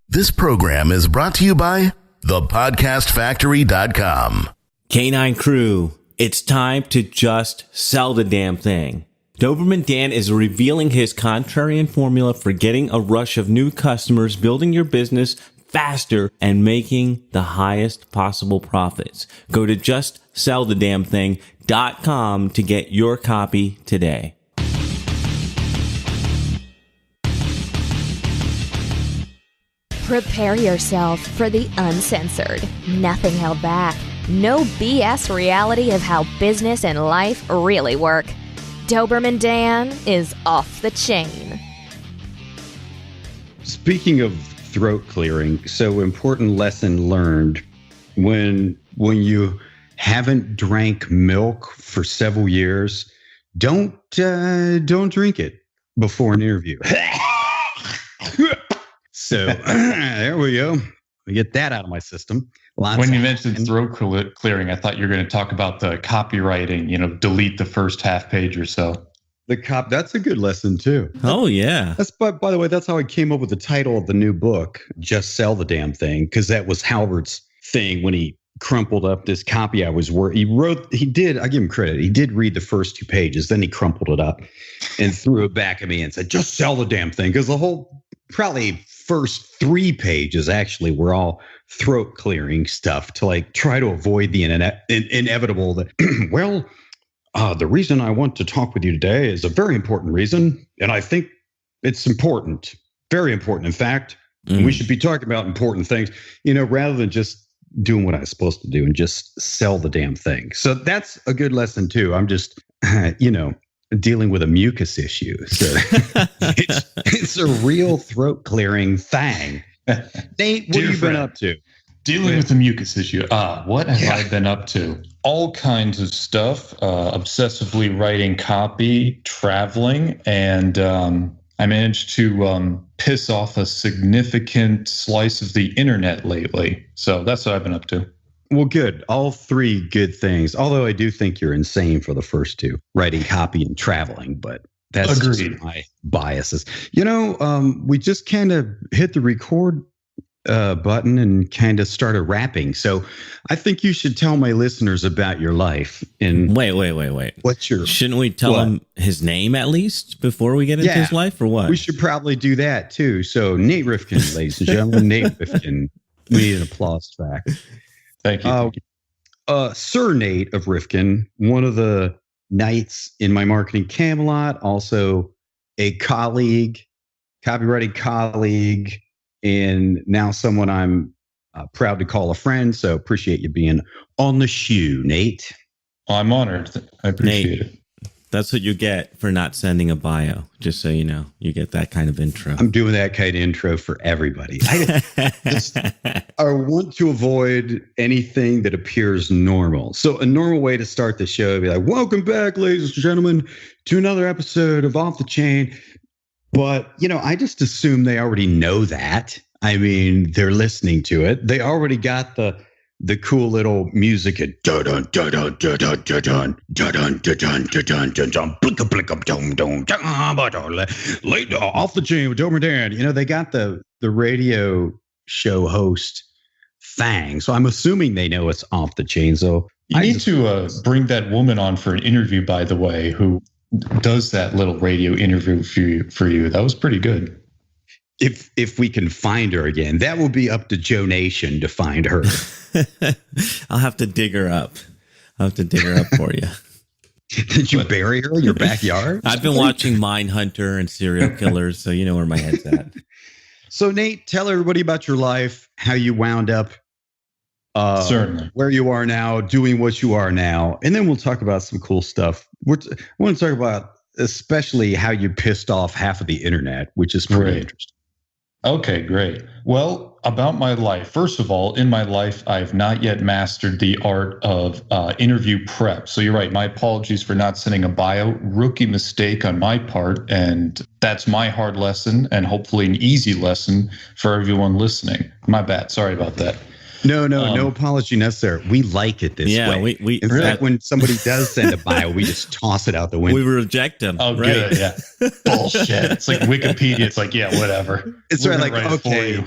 This program is brought to you by thepodcastfactory.com. Canine Crew, it's time to just sell the damn thing. Doberman Dan is revealing his contrarian formula for getting a rush of new customers, building your business faster, and making the highest possible profits. Go to justsellthedamnthing.com to get your copy today. Prepare yourself for the uncensored, nothing held back, no BS reality of how business and life really work. Doberman Dan is off the chain. Speaking of throat clearing, so important lesson learned when you haven't drank milk for several years, don't drink it before an interview. So there we go. We get that out of my system. When you mentioned throat clearing, I thought you were going to talk about the copywriting, delete the first half page or so. That's a good lesson too. Oh, yeah. That's by the way, that's how I came up with the title of the new book, Just Sell the Damn Thing, because that was Halbert's thing when he crumpled up this copy I give him credit. He did read the first 2 pages, then he crumpled it up and threw it back at me and said, just sell the damn thing. Because the whole probably first 3 pages actually were all throat clearing stuff to try to avoid the inevitable that, the reason I want to talk with you today is a very important reason. And I think it's important, very important. In fact, we should be talking about important things, rather than just doing what I was supposed to do and just sell the damn thing. So that's a good lesson too. I'm just, dealing with a mucus issue. So it's a real throat clearing thing. Nate, what have you been up to? Dealing with the mucus issue. What have I been up to? All kinds of stuff. Obsessively writing copy, traveling, and I managed to piss off a significant slice of the internet lately. So that's what I've been up to. Well, good. All 3 good things. Although I do think you're insane for the first 2, writing copy and traveling, but that's just my biases. We just kind of hit the record button and kind of started rapping. So I think you should tell my listeners about your life. And wait. Shouldn't we tell him his name at least before we get into his life, or what? We should probably do that too. So Nate Rifkin, ladies and gentlemen, Nate Rifkin. We need an applause track. Thank you. Sir Nate of Rifkin, one of the knights in my marketing Camelot, also a colleague, copywriting colleague, and now someone I'm proud to call a friend. So appreciate you being on the shoe, Nate. I'm honored. I appreciate it. That's what you get for not sending a bio. Just so you know, you get that kind of intro. I'm doing that kind of intro for everybody. I want to avoid anything that appears normal. So a normal way to start the show would be like, welcome back, ladies and gentlemen, to another episode of Off the Chain. But, I just assume they already know that. I mean, they're listening to it. They already got the cool little music and off the chain with Doberman Dan. They got the radio show host thing. So I'm assuming they know it's off the chain. So you need to bring that woman on for an interview, by the way, who does that little radio interview for you. That was pretty good. If we can find her again, that will be up to Joe Nation to find her. I'll have to dig her up. For you. Did you bury her in your backyard? I've been watching Mindhunter and serial killers, so you know where my head's at. So Nate, tell everybody about your life, how you wound up certainly where you are now, doing what you are now, and then we'll talk about some cool stuff. I want to talk about especially how you pissed off half of the internet, which is pretty interesting. Okay, great. Well, about my life. First of all, in my life, I've not yet mastered the art of interview prep. So you're right. My apologies for not sending a bio. Rookie mistake on my part. And that's my hard lesson and hopefully an easy lesson for everyone listening. My bad. Sorry about that. No apology necessary. We like it this way. In fact, when somebody does send a bio, we just toss it out the window. We reject them. Oh, right. Good. Yeah. Bullshit. It's like Wikipedia. It's like, yeah, whatever. It's right. Like, okay,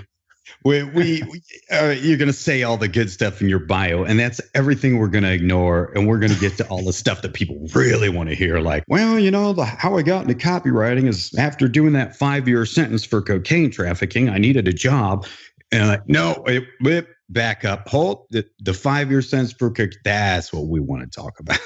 you're going to say all the good stuff in your bio, and that's everything we're going to ignore. And we're going to get to all the stuff that people really want to hear. Like, well, how I got into copywriting is after doing that 5-year sentence for cocaine trafficking, I needed a job. And no, back up. Hold the 5-year sentence for cocaine. That's what we want to talk about.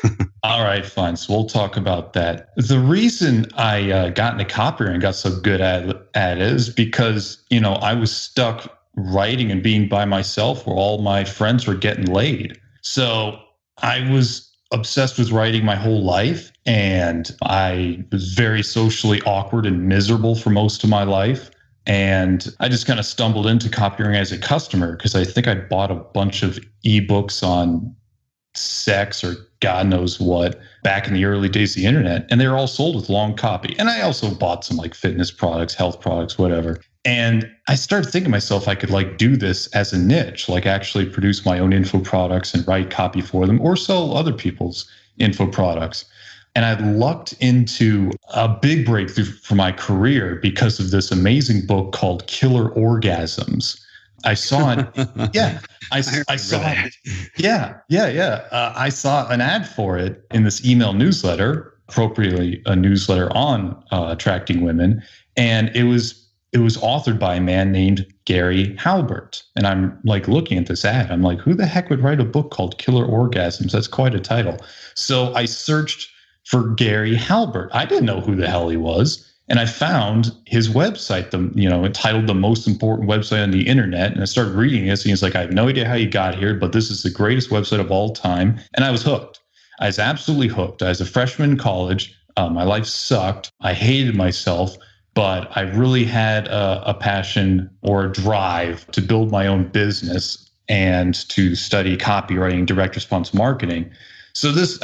All right, fine. So we'll talk about that. The reason I got into copywriting and got so good at it is because, I was stuck writing and being by myself where all my friends were getting laid. So I was obsessed with writing my whole life, and I was very socially awkward and miserable for most of my life. And I just kind of stumbled into copywriting as a customer because I think I bought a bunch of ebooks on sex or God knows what back in the early days of the internet. And they were all sold with long copy. And I also bought some like fitness products, health products, whatever. And I started thinking to myself, I could do this as a niche, actually produce my own info products and write copy for them or sell other people's info products. And I lucked into a big breakthrough for my career because of this amazing book called Killer Orgasms. I saw it. Yeah, I saw it. Yeah. I saw an ad for it in this email newsletter, appropriately a newsletter on attracting women. And it was authored by a man named Gary Halbert. And I'm looking at this ad. I'm like, who the heck would write a book called Killer Orgasms? That's quite a title. So I searched for Gary Halbert. I didn't know who the hell he was. And I found his website, entitled The Most Important Website on the Internet. And I started reading this, and he's like, I have no idea how you got here, but this is the greatest website of all time. And I was hooked. I was absolutely hooked. I was a freshman in college. My life sucked. I hated myself, but I really had a passion or a drive to build my own business and to study copywriting, direct response marketing. So this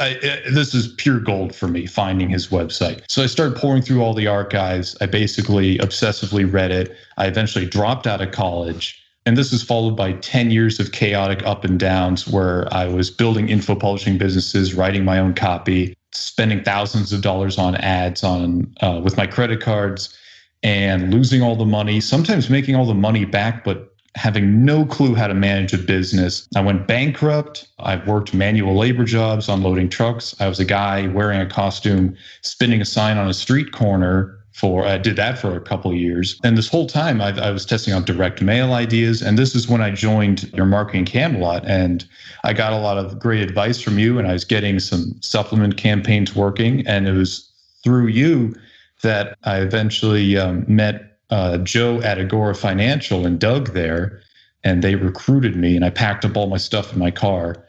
is pure gold for me, finding his website. So I started pouring through all the archives. I basically obsessively read it. I eventually dropped out of college. And this is followed by 10 years of chaotic up and downs where I was building info publishing businesses, writing my own copy, spending thousands of dollars on ads with my credit cards, and losing all the money, sometimes making all the money back, but having no clue how to manage a business. I went bankrupt. I've worked manual labor jobs, unloading trucks. I was a guy wearing a costume, spinning a sign on a street corner I did that for a couple of years. And this whole time I was testing out direct mail ideas. And this is when I joined your Marketing Camelot. And I got a lot of great advice from you, and I was getting some supplement campaigns working. And it was through you that I eventually met Joe at Agora Financial and Doug there, and they recruited me, and I packed up all my stuff in my car,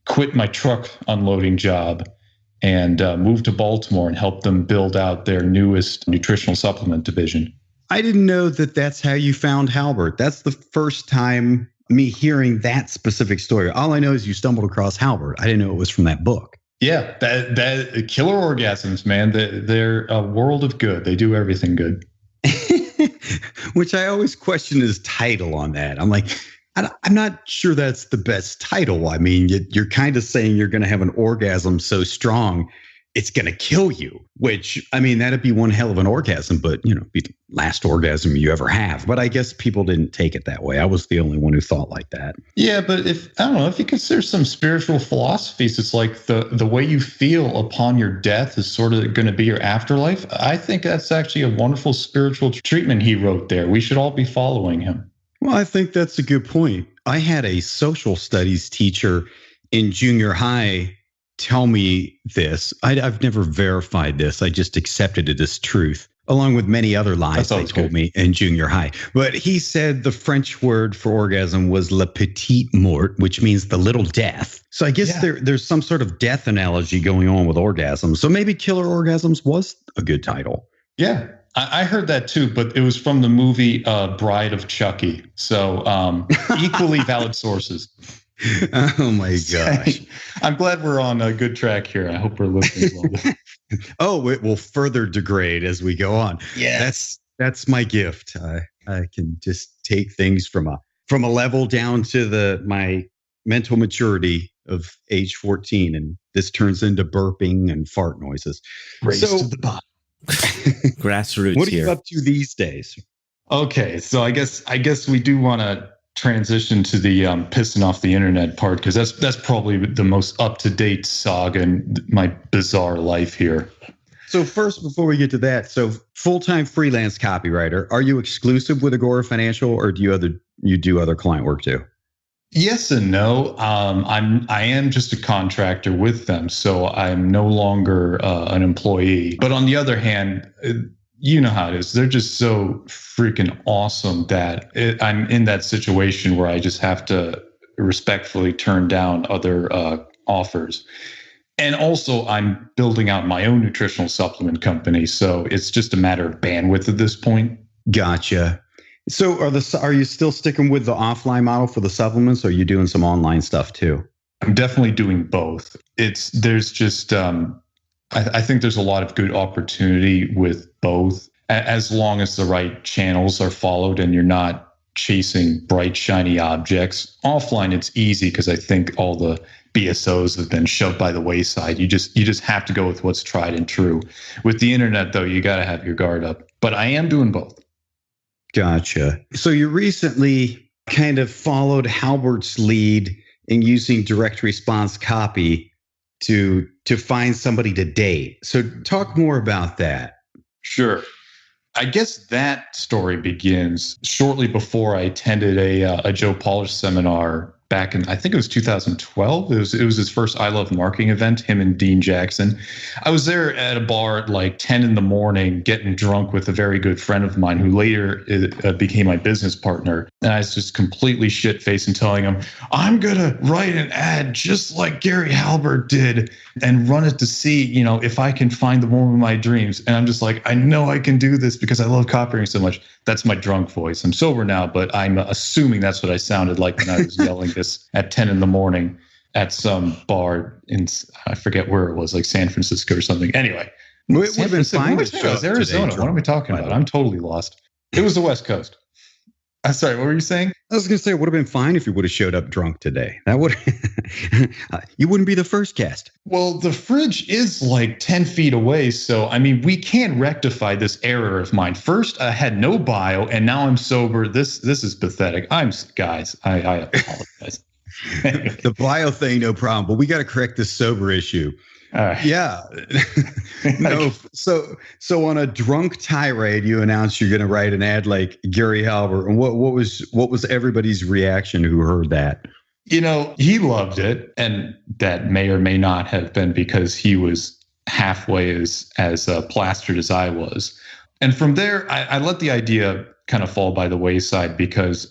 quit my truck unloading job, and moved to Baltimore and helped them build out their newest nutritional supplement division. I didn't know that that's how you found Halbert. That's the first time me hearing that specific story. All I know is you stumbled across Halbert. I didn't know it was from that book. Yeah, that Killer Orgasms, man. They're a world of good. They do everything good. Which I always question his title on that. I'm like, I'm not sure that's the best title. I mean, you're kind of saying you're going to have an orgasm so strong, it's going to kill you, which, I mean, that'd be one hell of an orgasm, but, be the last orgasm you ever have. But I guess people didn't take it that way. I was the only one who thought like that. Yeah, but if you consider some spiritual philosophies, it's like the way you feel upon your death is sort of going to be your afterlife. I think that's actually a wonderful spiritual treatment he wrote there. We should all be following him. Well, I think that's a good point. I had a social studies teacher in junior high tell me this. I've never verified this. I just accepted it as truth, along with many other lies they told me in junior high. But he said the French word for orgasm was la petite mort, which means the little death. So I guess there's some sort of death analogy going on with orgasms. So maybe Killer Orgasms was a good title. Yeah. I heard that too, but it was from the movie Bride of Chucky. So equally valid sources. Oh my gosh. I'm glad we're on a good track here. I hope we're listening well. Oh, it will further degrade as we go on. Yeah. That's my gift. I can just take things from a from a level down to my mental maturity of age 14, and this turns into burping and fart noises. Race So- to the bottom. Grassroots What are you here. up to these days? Okay, so I guess we do want to transition to the pissing off the internet part, because that's probably the most up-to-date saga in my bizarre life here. So first, before we get to that, so full-time freelance copywriter, are you exclusive with Agora Financial, or do you do other client work too? Yes and no. I am just a contractor with them, so I'm no longer an employee. But on the other hand, you know how it is. They're just so freaking awesome that I'm in that situation where I just have to respectfully turn down other offers. And also, I'm building out my own nutritional supplement company, so it's just a matter of bandwidth at this point. Gotcha. So are you still sticking with the offline model for the supplements, or are you doing some online stuff too? I'm definitely doing both. There's just I think there's a lot of good opportunity with both, as long as the right channels are followed and you're not chasing bright, shiny objects. Offline, it's easy because I think all the BSOs have been shoved by the wayside. You just have to go with what's tried and true. With the internet, though, you got to have your guard up. But I am doing both. Gotcha. So you recently kind of followed Halbert's lead in using direct response copy to find somebody to date. So talk more about that. Sure. I guess that story begins shortly before I attended a Joe Polish seminar back in, I think it was 2012. It was his first I Love Marketing event, him and Dean Jackson. I was there at a bar at like 10 in the morning, getting drunk with a very good friend of mine who later became my business partner. And I was just completely shit-faced and telling him, I'm going to write an ad just like Gary Halbert did and run it to see, if I can find the woman of my dreams. And I'm just like, I know I can do this because I love copywriting so much. That's my drunk voice. I'm sober now, but I'm assuming that's what I sounded like when I was yelling this at 10 in the morning at some bar in, I forget where it was, like San Francisco or something. Anyway, It would have been fine. It was Arizona. What am I talking about? I'm totally lost. It was the West Coast. I'm sorry, what were you saying? I was going to say, it would have been fine if you would have showed up drunk today. That would you wouldn't be the first guest. Well, the fridge is like 10 feet away. So, I mean, we can't rectify this error of mine. First, I had no bio, and now I'm sober. This is pathetic. I apologize. The bio thing, no problem. But we got to correct this sober issue. Yeah. No. So on a drunk tirade, you announced you're going to write an ad like Gary Halbert. And what was everybody's reaction who heard that? He loved it, and that may or may not have been because he was halfway as plastered as I was. And from there, I let the idea kind of fall by the wayside because,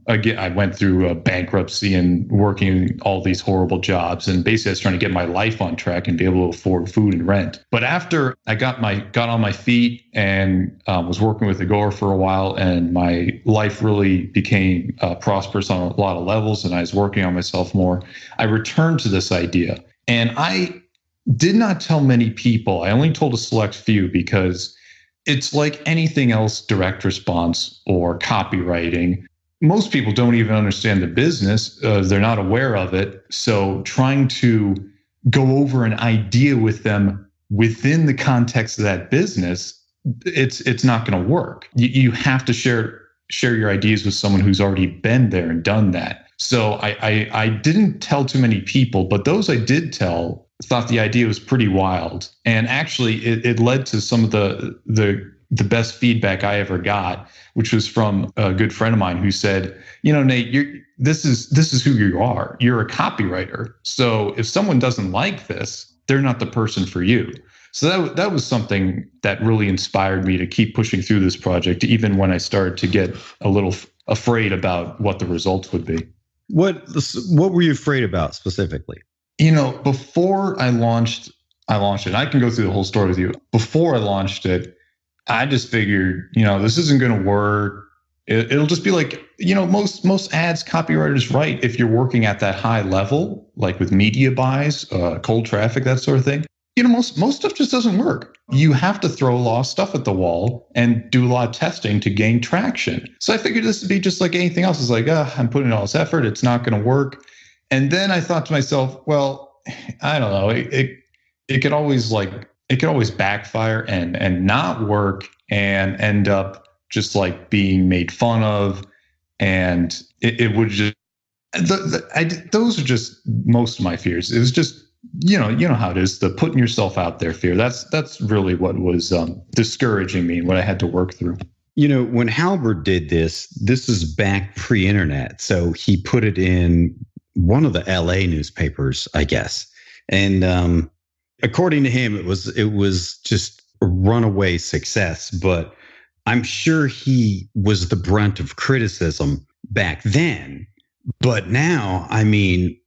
again, I went through a bankruptcy and working all these horrible jobs. And basically, I was trying to get my life on track and be able to afford food and rent. But after I got on my feet and was working with Agora for a while, and my life really became prosperous on a lot of levels, and I was working on myself more, I returned to this idea. And I did not tell many people. I only told a select few because it's like anything else, direct response or copywriting. Most people don't even understand the business. They're not aware of it. So trying to go over an idea with them within the context of that business, it's not going to work. You have to share your ideas with someone who's already been there and done that. So I didn't tell too many people, but those I did tell thought the idea was pretty wild. And actually it led to some of the best feedback I ever got, which was from a good friend of mine who said, Nate, this is who you are. You're a copywriter. So if someone doesn't like this, they're not the person for you. So that was something that really inspired me to keep pushing through this project, even when I started to get a little afraid about what the results would be. What were you afraid about specifically? Before I launched it, I can go through the whole story with you. Before I launched it, I just figured, this isn't going to work. It'll just be like, most ads copywriters write if you're working at that high level, like with media buys, cold traffic, that sort of thing. most stuff just doesn't work. You have to throw a lot of stuff at the wall and do a lot of testing to gain traction. So I figured this would be just like anything else. It's like, I'm putting in all this effort. It's not going to work. And then I thought to myself, well, I don't know. It could always backfire and not work and end up just like being made fun of. And it would just, those are just most of my fears. It was just, you know how it is, the putting yourself out there fear. That's really what was discouraging me and what I had to work through. When Halbert did this is back pre-internet. So he put it in one of the LA newspapers, I guess. And according to him, it was just a runaway success. But I'm sure he was the brunt of criticism back then. But now, I mean,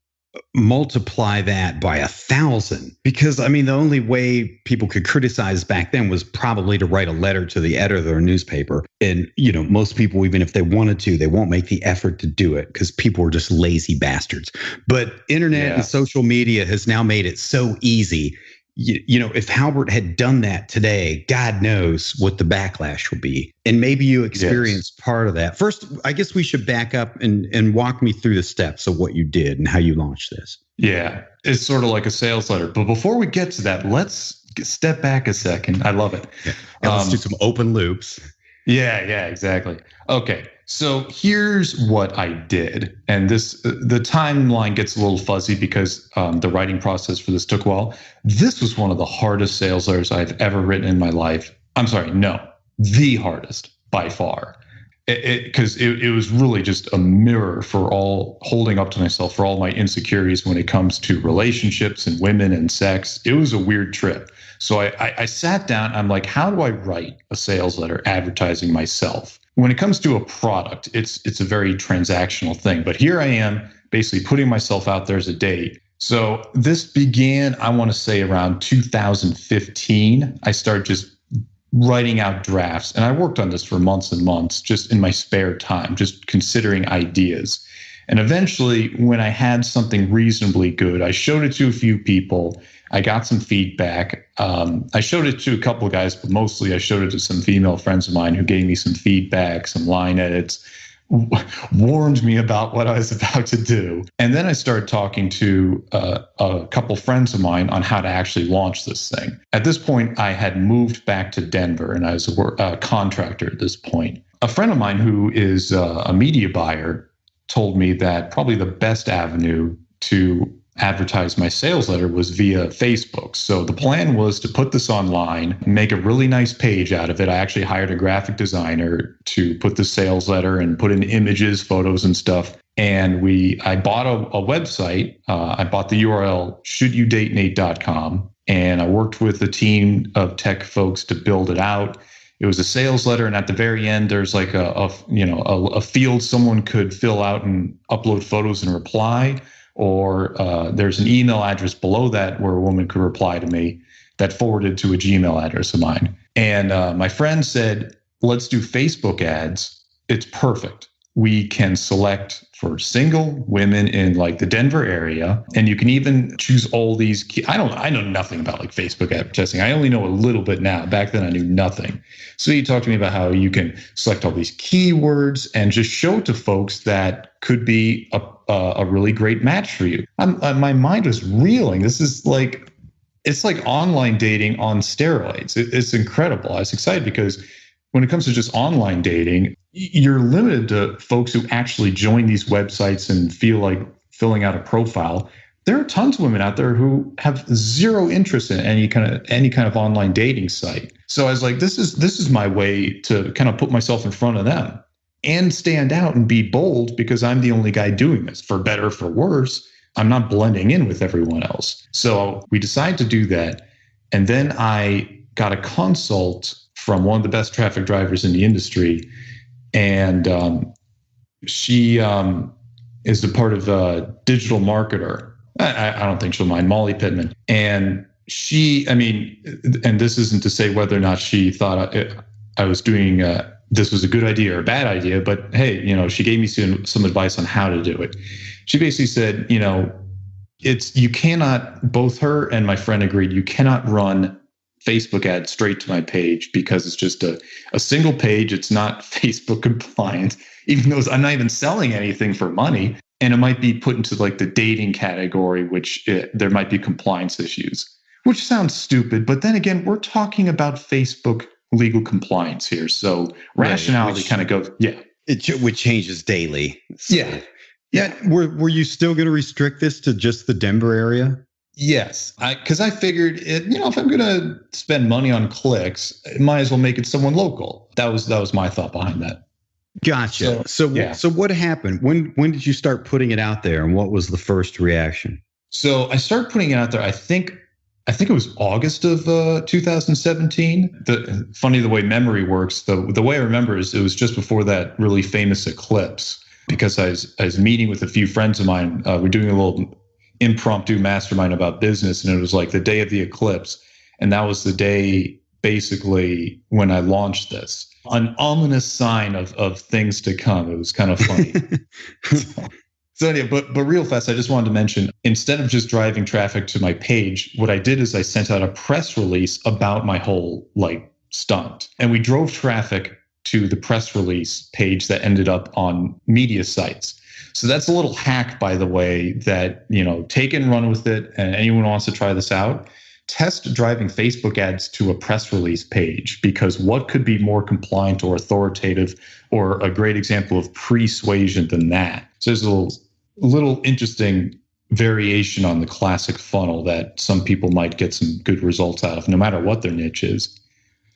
multiply that by 1,000, because I mean, the only way people could criticize back then was probably to write a letter to the editor of their newspaper. And, most people, even if they wanted to, they won't make the effort to do it because people are just lazy bastards. But internet and social media has now made it so easy. If Halbert had done that today, God knows what the backlash will be. And maybe you experienced part of that. First, I guess we should back up and walk me through the steps of what you did and how you launched this. Yeah, it's sort of like a sales letter. But before we get to that, let's step back a second. I love it. Yeah. Let's do some open loops. Yeah, exactly. Okay. So here's what I did. And the timeline gets a little fuzzy because the writing process for this took a while. This was one of the hardest sales letters I've ever written in my life. I'm sorry, no, the hardest by far. Because it was really just a mirror for all, holding up to myself for all my insecurities when it comes to relationships and women and sex. It was a weird trip. So I sat down. I'm like, how do I write a sales letter advertising myself? When it comes to a product, it's a very transactional thing. But here I am basically putting myself out there as a date. So this began, I want to say, around 2015. I started just writing out drafts. And I worked on this for months and months, just in my spare time, just considering ideas. And eventually, when I had something reasonably good, I showed it to a few people. I got some feedback. I showed it to a couple of guys, but mostly I showed it to some female friends of mine who gave me some feedback, some line edits, warned me about what I was about to do. And then I started talking to a couple friends of mine on how to actually launch this thing. At this point, I had moved back to Denver, and I was a contractor at this point. A friend of mine who is a media buyer told me that probably the best avenue to advertise my sales letter was via Facebook. So the plan was to put this online, make a really nice page out of it. I actually hired a graphic designer to put the sales letter and put in images, photos, and stuff. And I bought a website. I bought the URL shouldyoudate.nate.com, and I worked with a team of tech folks to build it out. It was a sales letter, and at the very end, there's like a field someone could fill out and upload photos and reply. Or there's an email address below that where a woman could reply to me that forwarded to a Gmail address of mine. And my friend said, let's do Facebook ads. It's perfect. We can select for single women in like the Denver area. And you can even choose all these I know nothing about like Facebook advertising. I only know a little bit now. Back then I knew nothing. So he talked to me about how you can select all these keywords and just show it to folks that could be a really great match for you. My mind was reeling. This is like, it's like online dating on steroids. It's incredible. I was excited because when it comes to just online dating, you're limited to folks who actually join these websites and feel like filling out a profile. There are tons of women out there who have zero interest in any kind of online dating site. So I was like, this is my way to kind of put myself in front of them and stand out and be bold, because I'm the only guy doing this, for better or for worse. I'm not blending in with everyone else. So we decided to do that. And then I got a consult from one of the best traffic drivers in the industry. And she is a part of a digital marketer. I don't think she'll mind, Molly Pittman. And and this isn't to say whether or not she thought I was doing this was a good idea or a bad idea, but hey, she gave me some advice on how to do it. She basically said, you cannot, both her and my friend agreed, you cannot run Facebook ads straight to my page because it's just a single page. It's not Facebook compliant, even though I'm not even selling anything for money. And it might be put into like the dating category, which there might be compliance issues, which sounds stupid. But then again, we're talking about Facebook legal compliance here. So rationality kind of goes, which changes daily. So. Yeah. Yeah. Were you still going to restrict this to just the Denver area? Yes, because I figured, if I'm going to spend money on clicks, I might as well make it someone local. That was my thought behind that. Gotcha. So what happened? When did you start putting it out there, and what was the first reaction? So I started putting it out there. I think it was August of 2017. Funny the way memory works. The way I remember is it was just before that really famous eclipse, because I was meeting with a few friends of mine. We're doing a little impromptu mastermind about business, and it was like the day of the eclipse, and that was the day basically when I launched this, an ominous sign of things to come. It was kind of funny. So anyway, but real fast, I just wanted to mention, instead of just driving traffic to my page, what I did is I sent out a press release about my whole stunt, and we drove traffic to the press release page that ended up on media sites. So that's a little hack, by the way, that, take it and run with it. And anyone who wants to try this out, test driving Facebook ads to a press release page, because what could be more compliant or authoritative or a great example of persuasion than that? So there's a little interesting variation on the classic funnel that some people might get some good results out of, no matter what their niche is.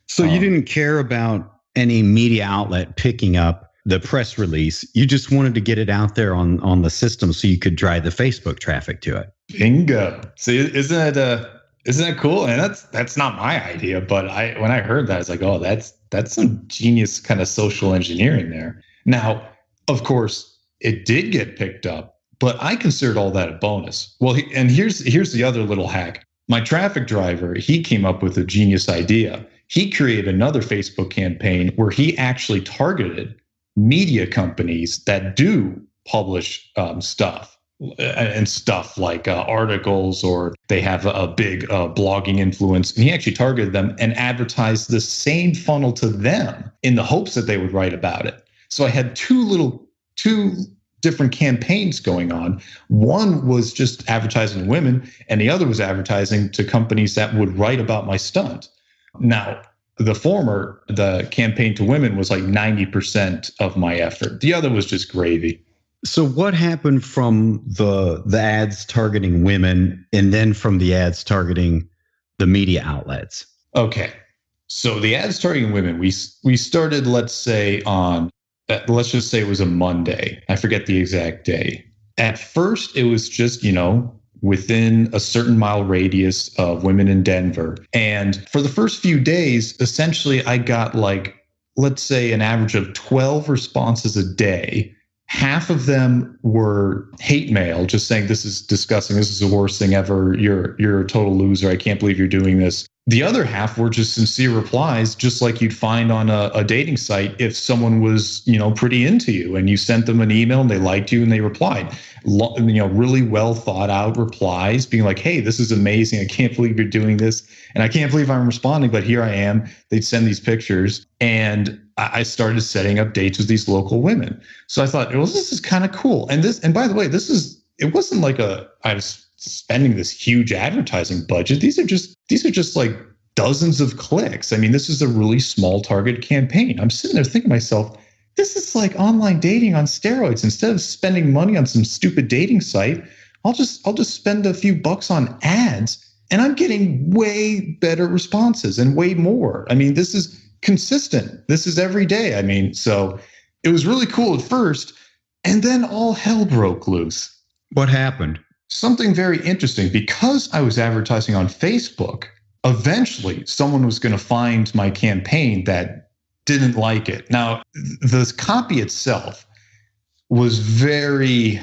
So you didn't care about any media outlet picking up the press release. You just wanted to get it out there on the system so you could drive the Facebook traffic to it. Bingo. See, isn't that cool? And that's not my idea, but when I heard that, I was like, oh, that's some genius kind of social engineering there. Now, of course, it did get picked up, but I considered all that a bonus. Well, here's the other little hack. My traffic driver, he came up with a genius idea. He created another Facebook campaign where he actually targeted media companies that do publish stuff like articles, or they have a big blogging influence. And he actually targeted them and advertised the same funnel to them in the hopes that they would write about it. So I had two different campaigns going on. One was just advertising to women, and the other was advertising to companies that would write about my stunt. Now, the former, the campaign to women, was like 90% of my effort. The other was just gravy. So what happened from the ads targeting women and then from the ads targeting the media outlets? Okay. So the ads targeting women, we started, let's just say it was a Monday. I forget the exact day. At first, it was just, within a certain mile radius of women in Denver. And for the first few days, essentially, I got let's say an average of 12 responses a day. Half of them were hate mail, just saying, this is disgusting. This is the worst thing ever. You're a total loser. I can't believe you're doing this. The other half were just sincere replies, just like you'd find on a dating site if someone was, pretty into you and you sent them an email and they liked you and they replied. Really well thought out replies being like, hey, this is amazing. I can't believe you're doing this. And I can't believe I'm responding, but here I am. They'd send these pictures. And I started setting up dates with these local women. So I thought, well, this is kind of cool. And by the way, it wasn't like I was spending this huge advertising budget. These are just like dozens of clicks. I mean, this is a really small target campaign. I'm sitting there thinking to myself, this is like online dating on steroids. Instead of spending money on some stupid dating site, I'll just spend a few bucks on ads, and I'm getting way better responses and way more. I mean, this is consistent. This is every day. I mean, so it was really cool at first, and then all hell broke loose. What happened? Something very interesting. Because I was advertising on Facebook, eventually someone was going to find my campaign that didn't like it. Now, the copy itself was very,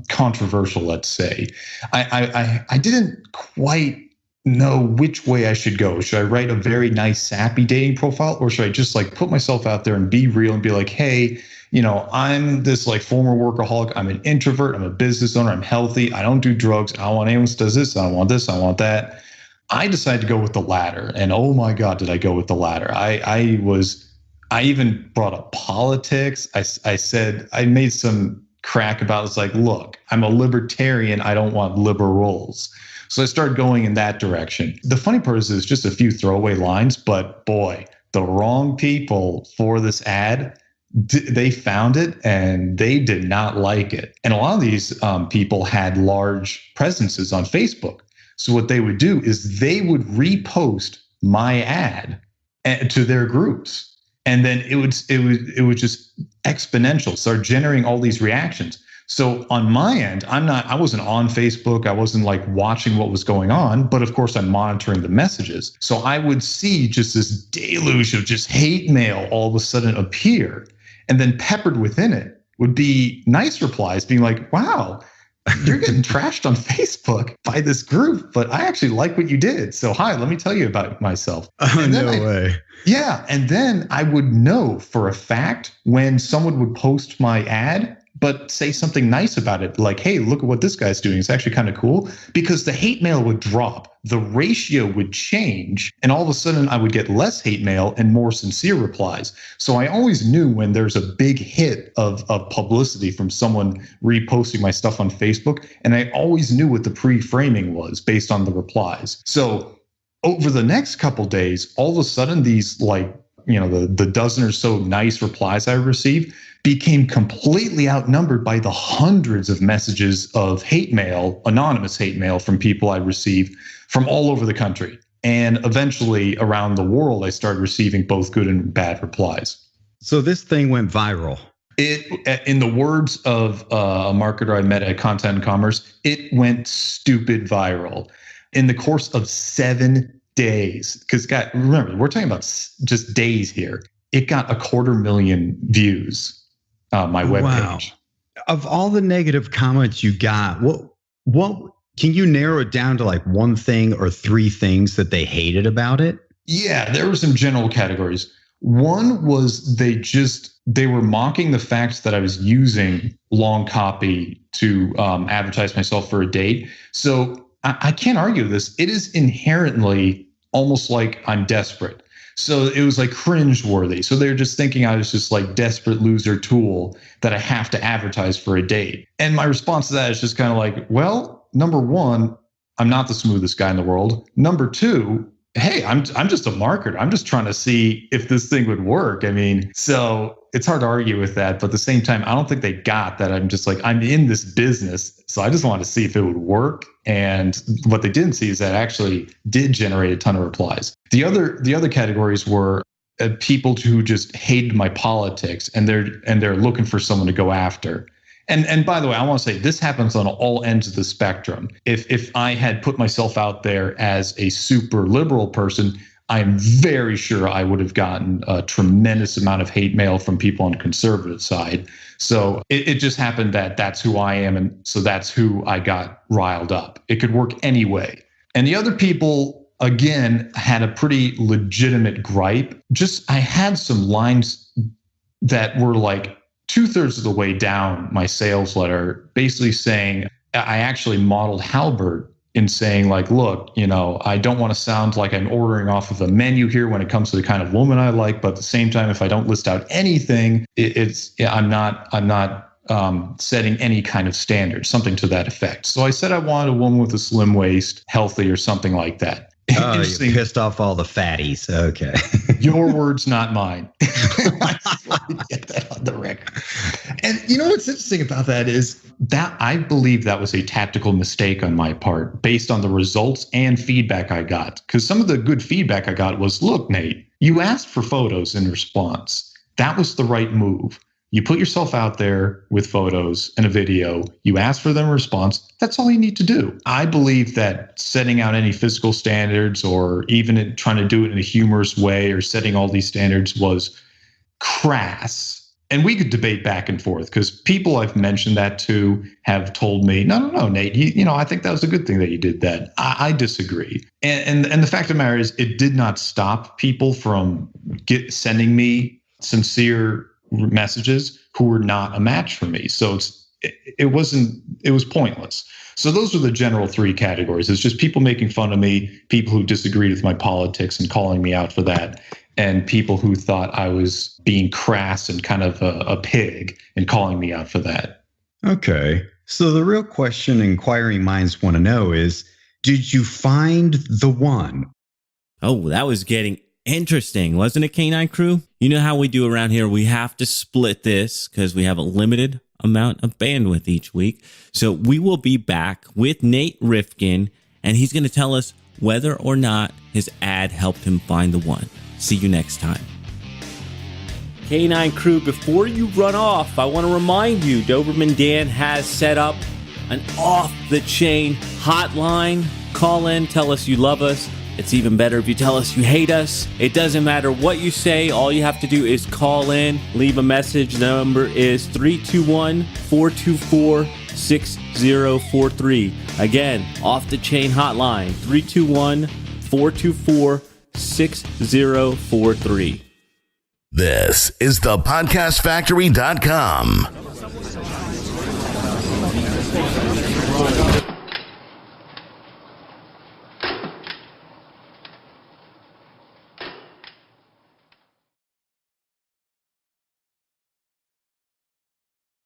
controversial, let's say. I didn't quite know which way I should go. Should I write a very nice, sappy dating profile, or should I just like put myself out there and be real and be like, hey, I'm this like former workaholic. I'm an introvert. I'm a business owner. I'm healthy. I don't do drugs. I don't want anyone who does this. I don't want this. I want that. I decided to go with the latter. And oh my God, did I go with the latter? I even brought up politics. I said, I made some crack about it's like, look, I'm a libertarian. I don't want liberals. So I started going in that direction. The funny part is it's just a few throwaway lines, but boy, the wrong people for this ad, they found it and they did not like it. And a lot of these people had large presences on Facebook. So what they would do is they would repost my ad to their groups. And then it would just exponential start generating all these reactions. So on my end, I wasn't on Facebook. I wasn't like watching what was going on, but of course I'm monitoring the messages. So I would see just this deluge of just hate mail all of a sudden appear. And then peppered within it would be nice replies being like, wow, you're getting trashed on Facebook by this group, but I actually like what you did. So hi, let me tell you about myself. Oh, no way. Yeah. And then I would know for a fact when someone would post my ad, but say something nice about it, like, hey, look at what this guy's doing. It's actually kind of cool, because the hate mail would drop, the ratio would change, and all of a sudden I would get less hate mail and more sincere replies. So I always knew when there's a big hit of publicity from someone reposting my stuff on Facebook, and I always knew what the pre-framing was based on the replies. So over the next couple days, all of a sudden these the dozen or so nice replies I received became completely outnumbered by the hundreds of messages of hate mail, anonymous hate mail from people I received from all over the country. And eventually around the world, I started receiving both good and bad replies. So this thing went viral. In the words of a marketer I met at Content and Commerce, it went stupid viral in the course of 7 days. Because remember, we're talking about just days here. It got 250,000 views. My webpage. Wow. Of all the negative comments you got, what can you narrow it down to like one thing or three things that they hated about it? Yeah, there were some general categories. One was they were mocking the fact that I was using long copy to advertise myself for a date. So I can't argue this. It is inherently almost like I'm desperate. So it was like cringeworthy. So they're just thinking I was just like desperate loser tool that I have to advertise for a date. And my response to that is just kind of like, well, number one, I'm not the smoothest guy in the world. Number two, hey, I'm just a marketer. I'm just trying to see if this thing would work. I mean, so it's hard to argue with that. But at the same time, I don't think they got that. I'm just like, I'm in this business. So I just want to see if it would work. And what they didn't see is that it actually did generate a ton of replies. The other categories were people who just hated my politics and they're looking for someone to go after. And by the way, I want to say this happens on all ends of the spectrum. If I had put myself out there as a super liberal person, I'm very sure I would have gotten a tremendous amount of hate mail from people on the conservative side. So it just happened that that's who I am. And so that's who I got riled up. It could work anyway. And the other people, again, had a pretty legitimate gripe. I had some lines that were like 2/3 of the way down my sales letter, basically saying, I actually modeled Halbert in saying like, look, I don't want to sound like I'm ordering off of a menu here when it comes to the kind of woman I like. But at the same time, if I don't list out anything, I'm not setting any kind of standard, something to that effect. So I said I wanted a woman with a slim waist, healthy, or something like that. Oh, you pissed off all the fatties. Okay. Your words, not mine. I just want to get that on the record. And what's interesting about that is that I believe that was a tactical mistake on my part based on the results and feedback I got. Because some of the good feedback I got was, look, Nate, you asked for photos in response. That was the right move. You put yourself out there with photos and a video, you ask for them a response, that's all you need to do. I believe that setting out any physical standards or even trying to do it in a humorous way or setting all these standards was crass And we could debate back and forth because people I've mentioned that to have told me, no, Nate, I think that was a good thing that you did that. I disagree. And the fact of the matter is it did not stop people from sending me sincere messages who were not a match for me. So it was pointless. So those are the general three categories. It's just people making fun of me, people who disagreed with my politics and calling me out for that, and people who thought I was being crass and kind of a pig and calling me out for that. Okay. So the real question inquiring minds want to know is, did you find the one? Oh, that was getting interesting, wasn't it, K9 Crew? You know how we do around here. We have to split this because we have a limited amount of bandwidth each week. So we will be back with Nate Rifkin, and he's going to tell us whether or not his ad helped him find the one. See you next time. K9 Crew, before you run off, I want to remind you, Doberman Dan has set up an off-the-chain hotline. Call in, tell us you love us. It's even better if you tell us you hate us. It doesn't matter what you say. All you have to do is call in, leave a message. The number is 321-424-6043. Again, off-the-chain hotline, 321-424-6043. This is thepodcastfactory.com.